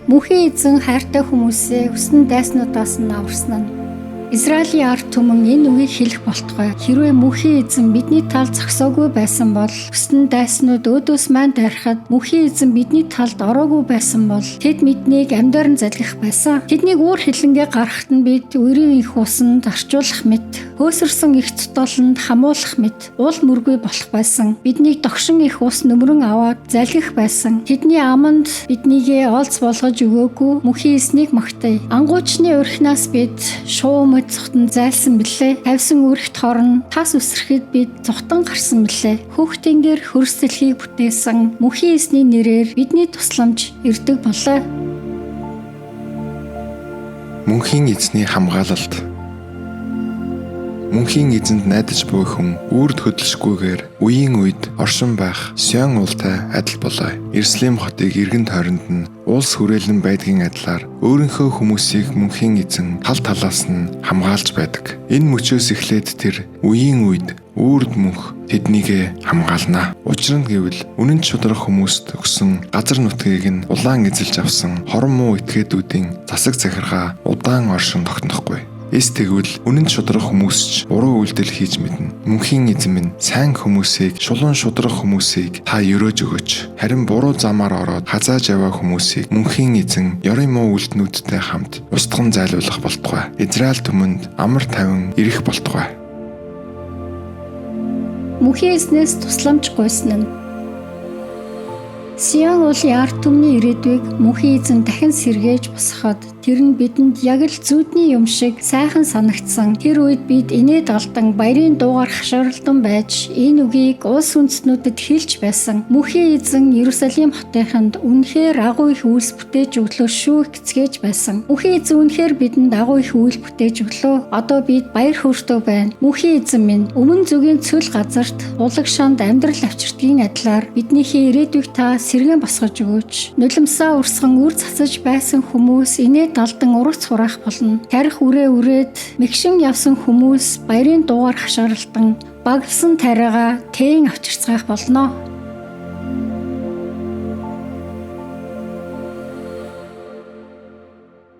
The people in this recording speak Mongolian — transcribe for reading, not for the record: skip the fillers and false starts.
Мөнхийн эзэн хайртай хүмүүсээ хүссэн дайснуудаас нь аварсан нь. Израилийн ард түмэн энэ үгийг хэлэх болтугай. Хэрвээ мөнхийн эзэн бидний талд зогсоогүй байсан бол хүссэн дайснууд өөдөөс маань дайрахад мөнхийн эзэн бидний талд ороогүй байсан бол тэд биднийг амьдаар нь залгих байсан. Тэднийг үүр хилэнгээ гаргахад нь бид өрийн их усанд орчуулах мэт, хөөсөрсөн их цутолонд хамуулах мэт уул мөргүй болох байсан. Биднийг догшин их ус нөмрөн аваад залгих байсан. Тэдний аманд биднийгээ олз болгож өгөөгүй мөнхийн эзнийг магтая. Ангуучны урхинаас бид шуум цухтан зайлсан билээ. Тавьсан үрхт хорн тас үсрэхэд бид цухтан гарсан билээ. Хүүхдийнгээр хөрсдөлхийг бүтээсэн мөнхийн эзний нэрээр бидний тусламж ирдэг болоо. Мөнхийн эзний хамгаалалт. Мөнхийн эзэнд найдаж буй хүн үрд хөдөлшгүйгээр үеийн үед оршин байх Сион уултай адил болоо. Иерусалим хотыг эргэн тойронд нь улс хүрээлэн байдгийн адилаар өөрийнхөө хүмүүсийг мөнхийн эзэн тал талаас нь хамгаалж байдаг. Энэ мөчөөс эхлээд тэр үеийн үед үрд мөнх тэднийгээ хамгаална. Учир нь гэвэл үнэн шударга хүмүүст өгсөн газар нутгийг нь улаан эзэлж авсан хорон муу этгээдүүдийн засаг захиргаа удаан оршин тогтнохгүй. Эс тэгвэл үнэн шударга хүмүүс ч буруу үйлдэл хийж мэднэ. Мөнхийн эзэн минь сайн хүмүүсийг, шулуун шударга хүмүүсийг та өрөөж өгөөч. Харин буруу замаар ороод хазааж яваа хүмүүсийг мөнхийн эзэн ёрын муу үйлдэлнүүдтэй хамт устган зайлуулах болтугай. Израиль түмэнд амар тайван ирэх болтугай. Мөнхийн эзнээс тусламж гуйсан нь. Сион уулын ард түмний ирээдүйг мөнхийн эзэн дахин сэргээж босгоход тэр нь бидэнд яг л зүудний юм шиг сайхан санагдсан. Тэр үед бид инээд алдан баярын дуугаар хашгиралдан байж энэ үгийг улс үндэстнүүдэд хэлж байсан. Мөнхийн эзэн Иерусалим хотынд үнэхээр агуу их үйлс бүтээж өглөө шүү гэцгээж байсан. Мөнхийн эзэн үнэхээр бидэнд агуу их үйл бүтээж өглөө. Одоо бид баяр хөөртэй байна. Мөнхийн эзэн минь өмнө зүгийн цөл газарт улаг шанд амьдрал авчирдгийн адилаар биднийхээ ирээдүйг та сэргэн босгож өгөөч. Нулимсаа урсган үр цацаж байсан хүмүүс инээд алдан урагц хураах болно. Тарих үрээд мэгшин явсан хүмүүс баярын дуугаар хашгиралтан баглсан тариагаа тээн авчирцгаах болно.